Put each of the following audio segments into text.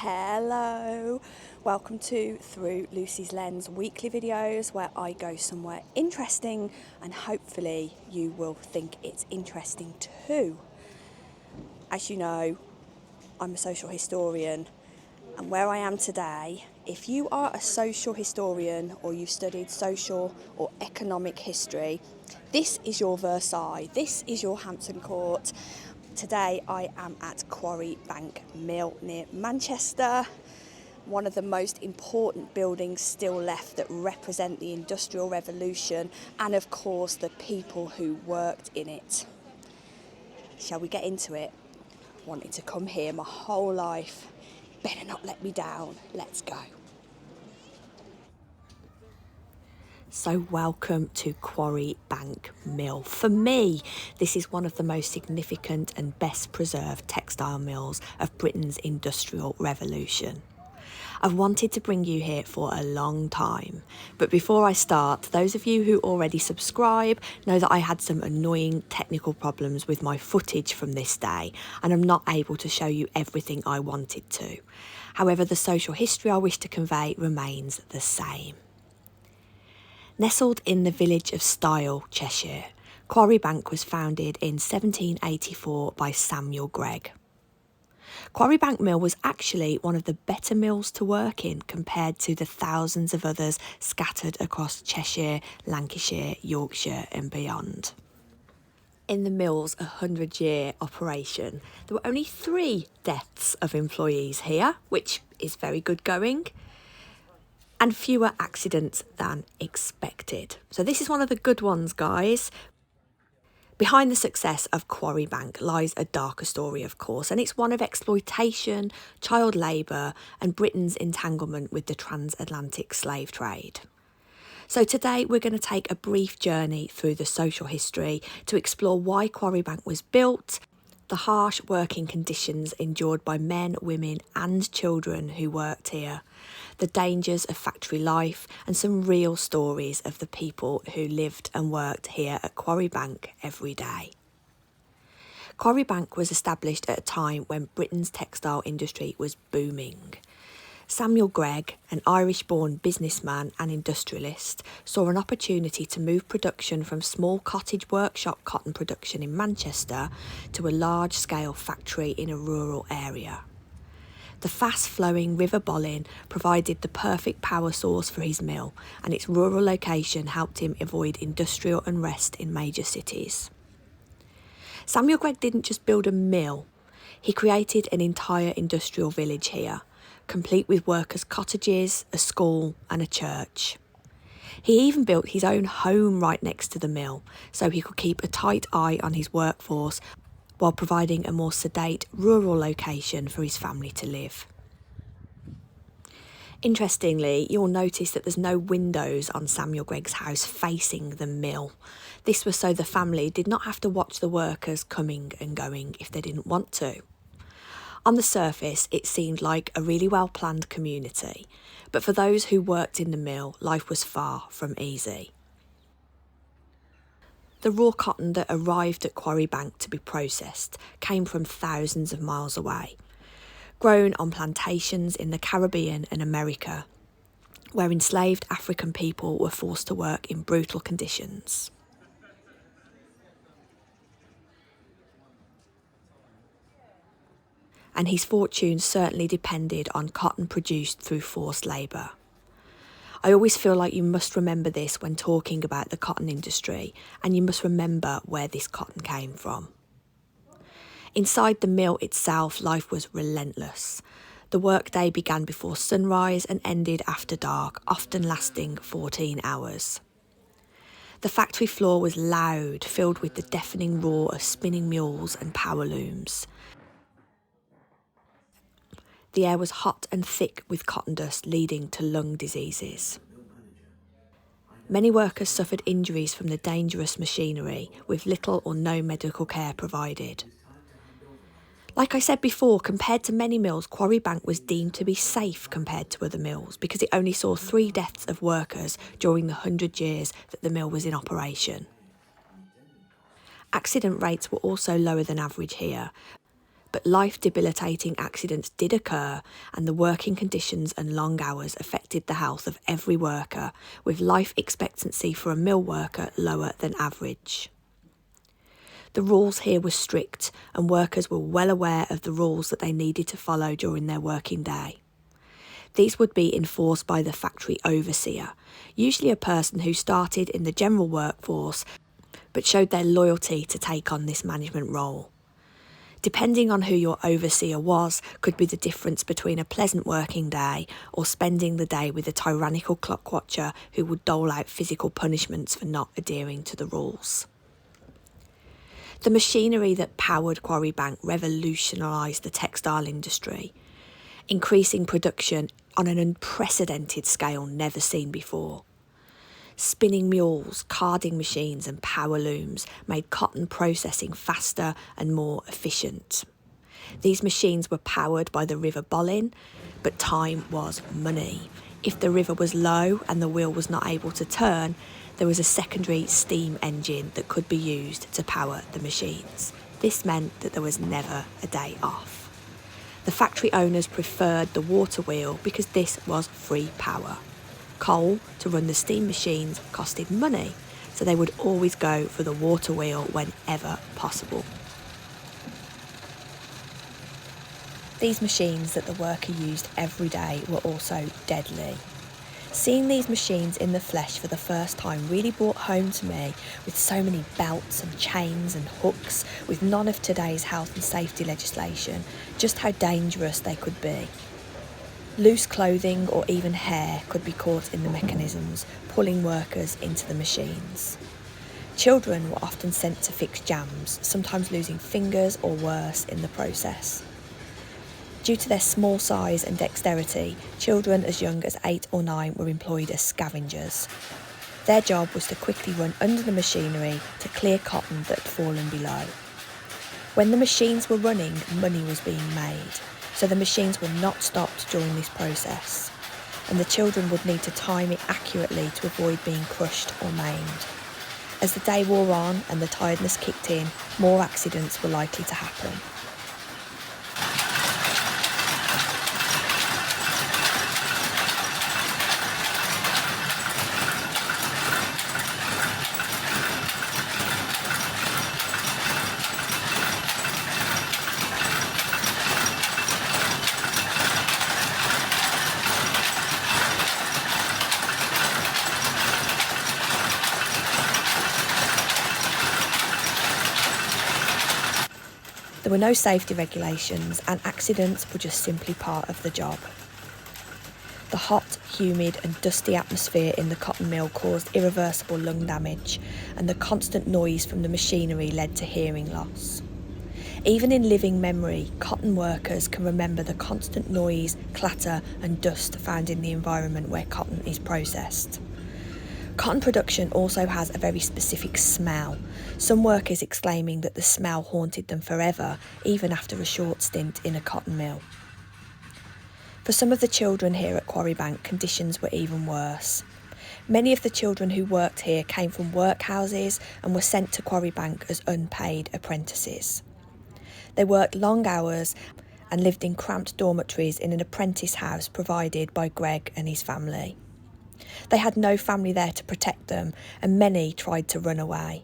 Hello, welcome to Through Lucy's Lens weekly videos where I go somewhere interesting and hopefully you will think it's interesting too. As you know, I'm a social historian, and where I am today, if you are a social historian or you've studied social or economic history, this is your Versailles, this is your Hampton Court. Today I am at Quarry Bank Mill near Manchester, one of the most important buildings still left that represent the Industrial Revolution and of course the people who worked in it. Shall we get into it? Wanted to come here my whole life. Better not let me down. Let's go. So welcome to Quarry Bank Mill. For me, this is one of the most significant and best preserved textile mills of Britain's Industrial Revolution. I've wanted to bring you here for a long time, but before I start, those of you who already subscribe know that I had some annoying technical problems with my footage from this day, and I'm not able to show you everything I wanted to. However, the social history I wish to convey remains the same. Nestled in the village of Styal, Cheshire, Quarry Bank was founded in 1784 by Samuel Gregg. Quarry Bank Mill was actually one of the better mills to work in compared to the thousands of others scattered across Cheshire, Lancashire, Yorkshire and beyond. In the mill's 100-year operation, there were only 3 deaths of employees here, which is very good going, and fewer accidents than expected. So this is one of the good ones, guys. Behind the success of Quarry Bank lies a darker story, of course, and it's one of exploitation, child labour and Britain's entanglement with the transatlantic slave trade. So today we're going to take a brief journey through the social history to explore why Quarry Bank was built, the harsh working conditions endured by men, women and children who worked here, the dangers of factory life and some real stories of the people who lived and worked here at Quarry Bank every day. Quarry Bank was established at a time when Britain's textile industry was booming. Samuel Gregg, an Irish-born businessman and industrialist, saw an opportunity to move production from small cottage workshop cotton production in Manchester to a large-scale factory in a rural area. The fast-flowing River Bollin provided the perfect power source for his mill, and its rural location helped him avoid industrial unrest in major cities. Samuel Gregg didn't just build a mill, he created an entire industrial village here, complete with workers' cottages, a school and a church. He even built his own home right next to the mill, so he could keep a tight eye on his workforce while providing a more sedate rural location for his family to live. Interestingly, you'll notice that there's no windows on Samuel Gregg's house facing the mill. This was so the family did not have to watch the workers coming and going if they didn't want to. On the surface, it seemed like a really well-planned community, but for those who worked in the mill, life was far from easy. The raw cotton that arrived at Quarry Bank to be processed came from thousands of miles away, grown on plantations in the Caribbean and America, where enslaved African people were forced to work in brutal conditions. And his fortune certainly depended on cotton produced through forced labour. I always feel like you must remember this when talking about the cotton industry, and you must remember where this cotton came from. Inside the mill itself, life was relentless. The workday began before sunrise and ended after dark, often lasting 14 hours. The factory floor was loud, filled with the deafening roar of spinning mules and power looms. The air was hot and thick with cotton dust, leading to lung diseases. Many workers suffered injuries from the dangerous machinery, with little or no medical care provided. Like I said before, compared to many mills, Quarry Bank was deemed to be safe compared to other mills because it only saw 3 deaths of workers during the 100 years that the mill was in operation. Accident rates were also lower than average here, but life-debilitating accidents did occur, and the working conditions and long hours affected the health of every worker, with life expectancy for a mill worker lower than average. The rules here were strict, and workers were well aware of the rules that they needed to follow during their working day. These would be enforced by the factory overseer, usually a person who started in the general workforce but showed their loyalty to take on this management role. Depending on who your overseer was, could be the difference between a pleasant working day or spending the day with a tyrannical clock watcher who would dole out physical punishments for not adhering to the rules. The machinery that powered Quarry Bank revolutionised the textile industry, increasing production on an unprecedented scale never seen before. Spinning mules, carding machines and power looms made cotton processing faster and more efficient. These machines were powered by the River Bollin, but time was money. If the river was low and the wheel was not able to turn, there was a secondary steam engine that could be used to power the machines. This meant that there was never a day off. The factory owners preferred the water wheel because this was free power. Coal to run the steam machines costed money, so they would always go for the water wheel whenever possible. These machines that the worker used every day were also deadly. Seeing these machines in the flesh for the first time really brought home to me, with so many belts and chains and hooks, with none of today's health and safety legislation, just how dangerous they could be. Loose clothing or even hair could be caught in the mechanisms, pulling workers into the machines. Children were often sent to fix jams, sometimes losing fingers or worse in the process. Due to their small size and dexterity, children as young as 8 or 9 were employed as scavengers. Their job was to quickly run under the machinery to clear cotton that had fallen below. When the machines were running, money was being made, so the machines were not stopped during this process, and the children would need to time it accurately to avoid being crushed or maimed. As the day wore on and the tiredness kicked in, more accidents were likely to happen. There were no safety regulations, and accidents were just simply part of the job. The hot, humid and dusty atmosphere in the cotton mill caused irreversible lung damage, and the constant noise from the machinery led to hearing loss. Even in living memory, cotton workers can remember the constant noise, clatter and dust found in the environment where cotton is processed. Cotton production also has a very specific smell, some workers exclaiming that the smell haunted them forever, even after a short stint in a cotton mill. For some of the children here at Quarry Bank, conditions were even worse. Many of the children who worked here came from workhouses and were sent to Quarry Bank as unpaid apprentices. They worked long hours and lived in cramped dormitories in an apprentice house provided by Greg and his family. They had no family there to protect them, and many tried to run away.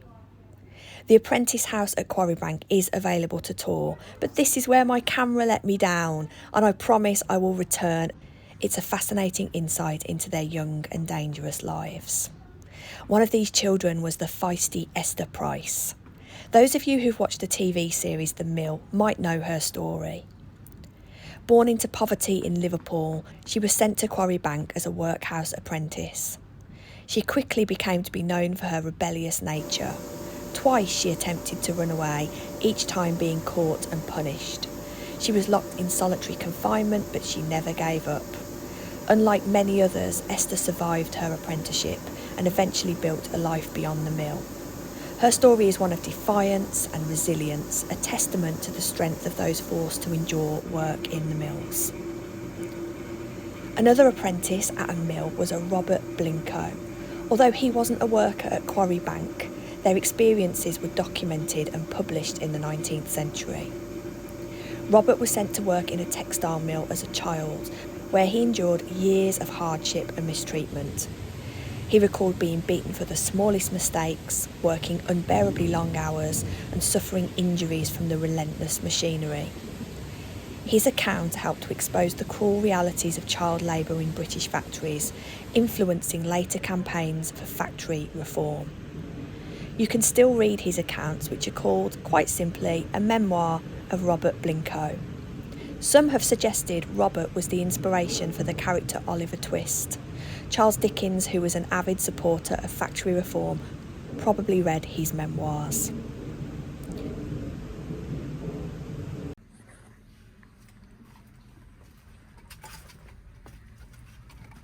The apprentice house at Quarry Bank is available to tour, but this is where my camera let me down, and I promise I will return. It's a fascinating insight into their young and dangerous lives. One of these children was the feisty Esther Price. Those of you who've watched the TV series The Mill might know her story. Born into poverty in Liverpool, she was sent to Quarry Bank as a workhouse apprentice. She quickly became to be known for her rebellious nature. Twice she attempted to run away, each time being caught and punished. She was locked in solitary confinement, but she never gave up. Unlike many others, Esther survived her apprenticeship and eventually built a life beyond the mill. Her story is one of defiance and resilience, a testament to the strength of those forced to endure work in the mills. Another apprentice at a mill was a Robert Blincoe. Although he wasn't a worker at Quarry Bank, their experiences were documented and published in the 19th century. Robert was sent to work in a textile mill as a child, where he endured years of hardship and mistreatment. He recalled being beaten for the smallest mistakes, working unbearably long hours, and suffering injuries from the relentless machinery. His account helped to expose the cruel realities of child labour in British factories, influencing later campaigns for factory reform. You can still read his accounts, which are called, quite simply, a memoir of Robert Blincoe. Some have suggested Robert was the inspiration for the character Oliver Twist. Charles Dickens, who was an avid supporter of factory reform, probably read his memoirs.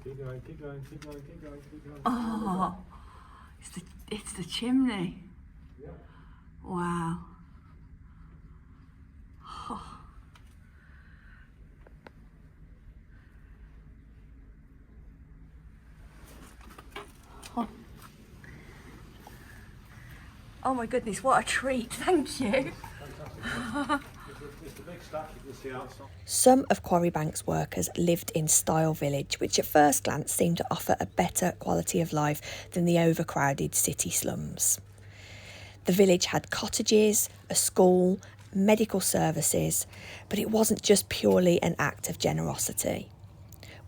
Keep going, keep going, keep going, keep going, keep going. Oh, it's the chimney. Yeah. Wow. Oh. Oh. Oh my goodness, what a treat, thank you. It's the big stack you can see outside. Some of Quarry Bank's workers lived in Styal village, which at first glance seemed to offer a better quality of life than the overcrowded city slums. The village had cottages, a school, medical services, but it wasn't just purely an act of generosity.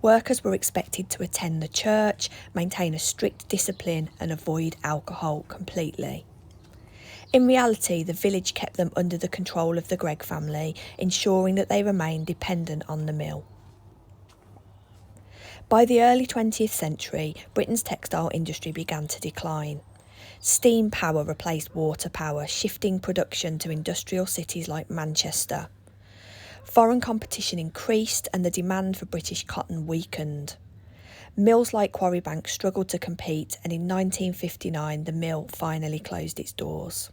Workers were expected to attend the church, maintain a strict discipline, and avoid alcohol completely. In reality, the village kept them under the control of the Gregg family, ensuring that they remained dependent on the mill. By the early 20th century, Britain's textile industry began to decline. Steam power replaced water power, shifting production to industrial cities like Manchester. Foreign competition increased and the demand for British cotton weakened. Mills like Quarry Bank struggled to compete, and in 1959 the mill finally closed its doors.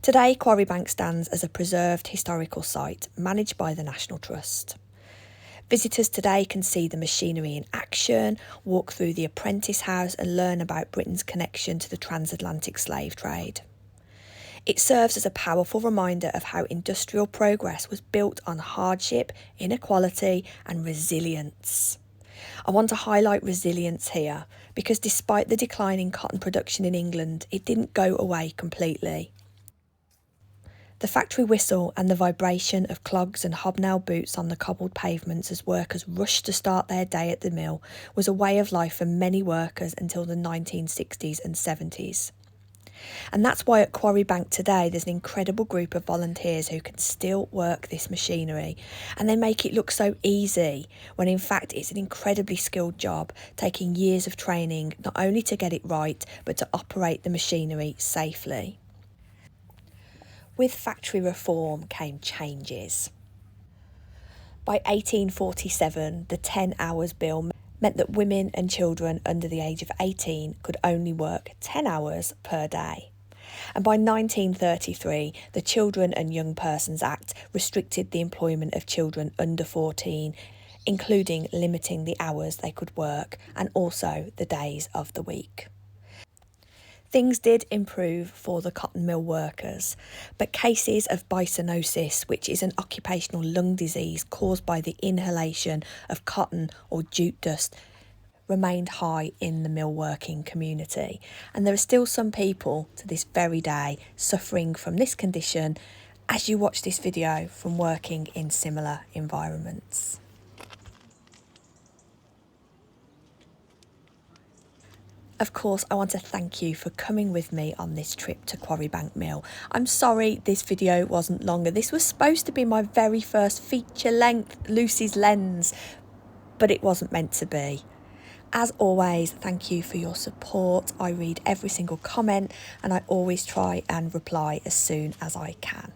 Today, Quarry Bank stands as a preserved historical site managed by the National Trust. Visitors today can see the machinery in action, walk through the apprentice house and learn about Britain's connection to the transatlantic slave trade. It serves as a powerful reminder of how industrial progress was built on hardship, inequality and resilience. I want to highlight resilience here because despite the decline in cotton production in England, it didn't go away completely. The factory whistle and the vibration of clogs and hobnail boots on the cobbled pavements as workers rushed to start their day at the mill was a way of life for many workers until the 1960s and 70s. And that's why at Quarry Bank today there's an incredible group of volunteers who can still work this machinery, and they make it look so easy when in fact it's an incredibly skilled job, taking years of training not only to get it right but to operate the machinery safely. With factory reform came changes. By 1847, the 10 hours bill meant that women and children under the age of 18 could only work 10 hours per day. And by 1933, the Children and Young Persons Act restricted the employment of children under 14, including limiting the hours they could work and also the days of the week. Things did improve for the cotton mill workers, but cases of bisonosis, which is an occupational lung disease caused by the inhalation of cotton or jute dust, remained high in the mill working community. And there are still some people to this very day suffering from this condition as you watch this video from working in similar environments. Of course, I want to thank you for coming with me on this trip to Quarry Bank Mill. I'm sorry this video wasn't longer. This was supposed to be my very first feature-length Lucy's Lens, but it wasn't meant to be. As always, thank you for your support. I read every single comment and I always try and reply as soon as I can.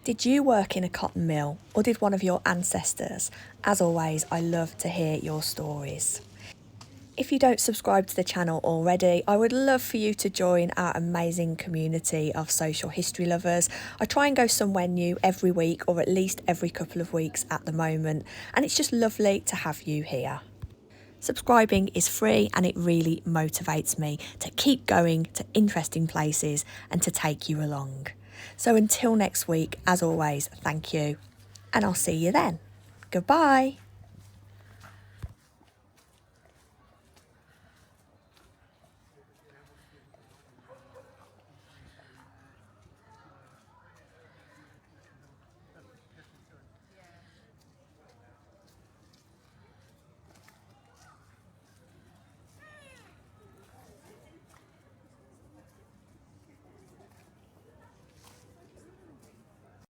Did you work in a cotton mill or did one of your ancestors? As always, I love to hear your stories. If you don't subscribe to the channel already, I would love for you to join our amazing community of social history lovers. I try and go somewhere new every week or at least every couple of weeks at the moment, and it's just lovely to have you here. Subscribing is free and it really motivates me to keep going to interesting places and to take you along. So until next week, as always, thank you, and I'll see you then. Goodbye.